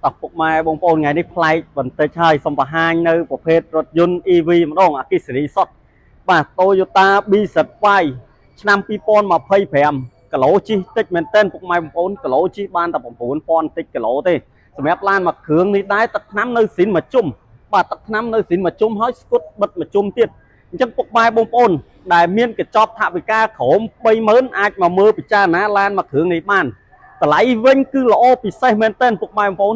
tập phục mai bông bồn ngày đi flight vẫn tới chơi xong và hai nơi của phê rốt yun EV mà đâu à cái xử sót và Toyota B75 năm pipon mà phây phèm cái lỗ chi tích mình tên phục mai bông bồn cái lỗ chi ban tập bông bồn pon tích cái lỗ thế mép lan mà hướng đi đái tật năm nơi xín mà chung và tật năm nơi xín mà chung hói scút bật mà chung tiết chân phục mai bông bồn đại miên cái chóp thạ với ca khổ bay mớn ai mà mưa bị cha ná lan mà hướng đi banแต่ไหลវិញ គឺល្អពិសេសមែនទែនពុកម៉ែបងប្អូន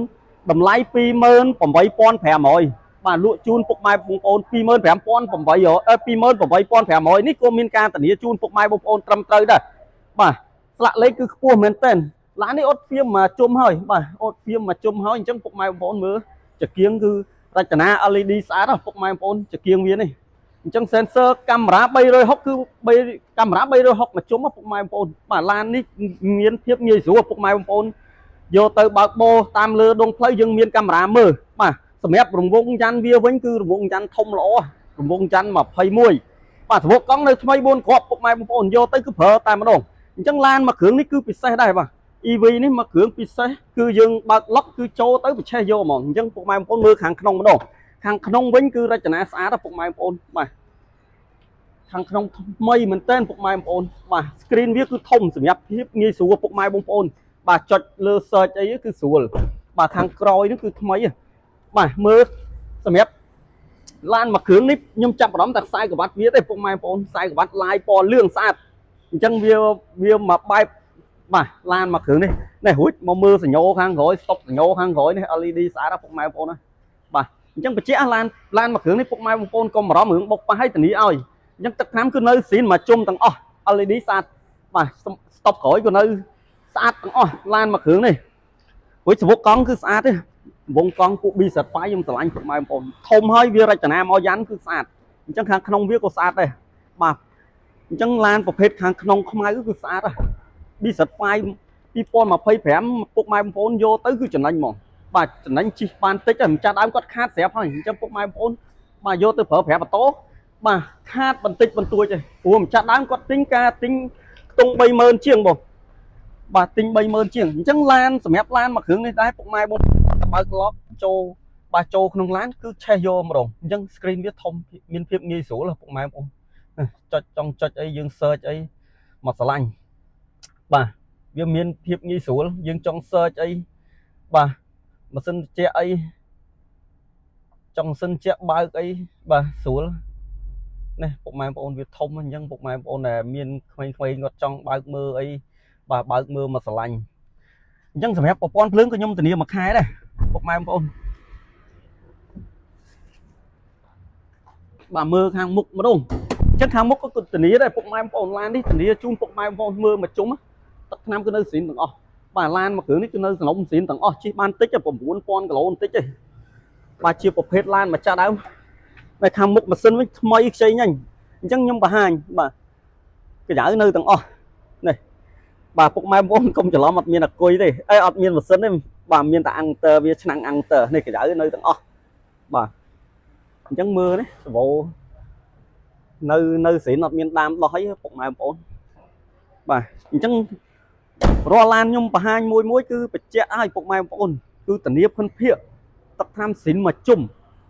តម្លៃ 28,500 បាទលក់ជូនពុកម៉ែបងប្អូន 28,500 នេះក៏មានការធានាជូនពុកម៉ែបងប្អូនត្រឹមត្រូវដែរបាទស្លាកលេខគឺខ្ពស់មែនទែនឡាននេះអត់ហ្វៀមមកជុំហើយបាទអត់ហ្វៀមមកជុំហើយអញ្ចឹងពុកម៉ែបងប្អូនមើលចង្គៀងគឺរចនា LED ស្អាតពុកម៉ែបងប្អូនចង្គៀងវានេះអញ្ចឹង sensor កាមេរ៉ា 360 គឺកាមេរ៉ា 360 មកជុំពុកម៉ែបងប្អូនបាទឡាននេះមានភាពងាយស្រួលពុកម៉ែបងប្អូនយកទៅបើកបោតាមលើដងផ្លូវយើងមានកាមេរ៉ាមើលបាទសម្រាប់រង្វង់ច័ន្ទវាវិញគឺរង្វង់ច័ន្ទធំល្អរង្វង់ច័ន្ទ21បាទសម្បកកង់នៅថ្មី4គ្រាប់ពុកម៉ែបងប្អូនយកទៅគឺប្រើតែម្ដងអញ្ចឹងឡានមួយគ្រឿងនេះគឺពិសេសដែរបាទ EV នេះមួយគ្រឿងពិសេសគឺយើងបើកឡុកគឺចូលទៅប្រឆេះយកហ្មងអញ្ចឹងពុកម៉ែបងប្អូនមើលខាងក្នុងម្ដងខាងក្នុងវិញគឺរចនាស្អាតពុកម៉ែបងប្អូនបាទខាងក្នុងថ្មីមែនតើពុកម៉ែបងប្អូនបាទ screen វាគឺធំសម្រាប់ភាពងាយស្រួលពុកម៉ែបងប្អូនបាទចុចលើ search អីគឺស្រួលបាទខាងក្រោយនេះគឺថ្មីបាទមើលសម្រាប់ឡានមួយគ្រឿងនេះខ្ញុំចាប់អារម្មណ៍តែខ្សែក្រវ៉ាត់វាទេពុកម៉ែបងប្អូនខ្សែក្រវ៉ាត់ឡាយពណ៌លឿងស្អាតអញ្ចឹងវាមកបែបបាទឡានមួយគ្រឿងនេះនេះរួចមកមើលសញ្ញោខាងក្រោយ stop សញ្ញោខាងក្រោយនេះ LED ស្អាតពុកម៉ែបងប្អូនណាបាទអញ្ចឹងបញ្ជាក់ឡានមួយគ្រឿងនេះពុកម៉ែបងប្អូនកុំបារម្ភរឿងបុកប៉ះឲ្យធានាឲ្យអញ្ចឹងទឹកថ្នាំគឺនៅស៊ីនមកជុំទាំងអស់ LED ស្អាតបាទ stop ក្រោយក៏នៅស្អាតទាំងអស់ឡានមួយគ្រឿងនេះរួចសម្បុកកង់គឺស្អាតទេវងកង់ពួក B75 ខ្ញុំស្រឡាញ់ពុកម៉ែបងប្អូនធំហើយវារចនាមកយ៉ាន់គឺស្អាតអញ្ចឹងខាងក្នុងវាក៏ស្អាតដែរបាទអញ្ចឹងឡានប្រភេទខាងក្នុងខ្មៅគឺស្អាត B75 2025ពុកម៉ែបងប្អូនយកទៅគឺចំណេញហ្មងបាទចំណេញជិះបានតិចតែម្ចាស់ដើមគាត់ខាតស្រាប់ហើយអញ្ចឹងពុកម៉ែបងប្អូនបាទយកទៅប្រើប្រាស់ម៉ូតូបាទខាតបន្តិចបន្តួចទេព្រោះម្ចាស់ដើមគាត់ទិញខ្ទង់ 30,000 ជាងបងបាទទិញ 30,000 ជាងអញ្ចឹងឡានសម្រាប់ឡានមួយគ្រឿងនេះដែរពុកម៉ែបងបើកឡប់ចូលបាទចូលក្នុងឡានគឺឆេះយកម្ដងអញ្ចឹង screen វាធំមានភាពងាយស្រួលពុកម៉ែបងចុចចង់ចុចអីយើង search អីមកស្រឡាញ់បាទវាមានភាពងាយស្រួលយើងចង់ search អីបាទម៉ាស៊ីនត្រជាក់អីចង់សិនជាក់បើកអីបាទស្រួលនេះពុកម៉ែបងប្អូនវាធំអញ្ចឹងពុកម៉ែបងប្អូនដែលមានក្មេងៗគាត់ចង់បើកមើលអីបាទបើកមើលមកស្រឡាញ់អញ្ចឹងសម្រាប់ប្រព័ន្ធភ្លើងក៏ខ្ញុំធានាមួយខែដែរពុកម៉ែបងប្អូនបាទមើលខាងមុខម្ដងអញ្ចឹងខាងមុខក៏ធានាដែរពុកម៉ែបងប្អូនឡាននេះធានាជូនពុកម៉ែបងប្អូនមើលមកជុំទឹកថ្នាំគឺនៅស្រីនទាំងអស់បាទឡានមួយគ្រឿងនេះគឺនៅសំណុំស្រីនទាំងអស់ជិះបានតិច 9,000 គីឡូបន្តិចទេបាទជាប្រភេទឡានម្ចាស់ដើមនៅខាងមុខម៉ាស៊ីនវិញថ្មីខ្ចីញ៉ាញ់អញ្ចឹងខ្ញុំបង្ហាញបាទកញ្ចៅនៅទាំងអស់នេះបាទពុកម៉ែបងប្អូនកុំច្រឡំអត់មានអគុយទេអត់មានម៉ាស៊ីនទេបាទមានតែអង្គទ័រវាឆ្នាំងអង្គទ័រនេះកញ្ចៅនៅទាំងអស់បាទអញ្ចឹងមើលនេះសវោនៅស្រីនអត់មានដាមដោះអីពុកម៉ែបងប្អូនបាទអញ្ចឹងរាល់ឡានខ្ញុំបង្ហាញមួយគឺបញ្ជាក់ឲ្យពុកម៉ែបងប្អូនគឺធានាភិនភាគទឹកថ្នាំស្រីនមកជុំ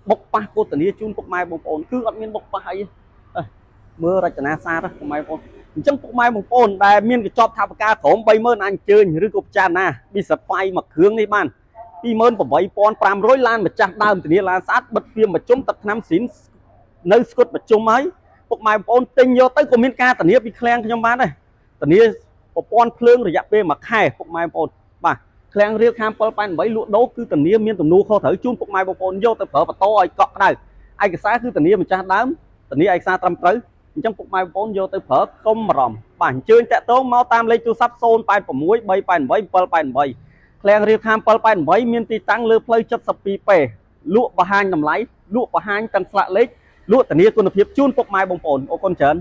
បុកប៉ះកូតធានាជូនពុកម៉ែបងប្អូនគឺអត់មានបុកប៉ះអីមើលរចនាស្អាតពុកម៉ែបងប្អូនអញ្ចឹងពុកម៉ែបងប្អូនដែលមានកញ្ចប់ថាបការក្រោម 30,000 អញ្ជើញឬក៏ពិចារណា B75 មួយគ្រឿងនេះបាន 28,500 ឡានម្ចាស់ដើមធានាឡានស្អាតបិទវាមកជុំទឹកថ្នាំស្រីននៅស្គុតប្រជុំហើយពុកម៉ែបងប្អូនទិញយកទៅក៏មានការធានាពីឃ្លាំងខ្ញុំបានដែរធានាប្រព័ន្ធភ្លើងរយៈពេល1ខែពុកម៉ែបងប្អូនបាទឃ្លាំងរៀលខាង788លក់ដូរគឺធានាមានទំនួលខុសត្រូវជូនពុកម៉ែបងប្អូនយកទៅប្រើបន្តឲ្យកក់ក្ដៅឯកសារគឺធានាម្ចាស់ដើមធានាឯកសារត្រឹមត្រូវអញ្ចឹងពុកម៉ែបងប្អូនយកទៅប្រើកុំបារម្ភបាទអញ្ជើញតាក់ទងមកតាមលេខទូរស័ព្ទ 086 388 788 ឃ្លាំងរៀលខាង788មានទីតាំងលើផ្លូវ 72P លក់បង្ហាញតម្លៃលក់បង្ហាញទាំងស្លាកលេខលក់ធានាគុណភាពជូនពុកម៉ែបងប្អូនអរគុណច្រើន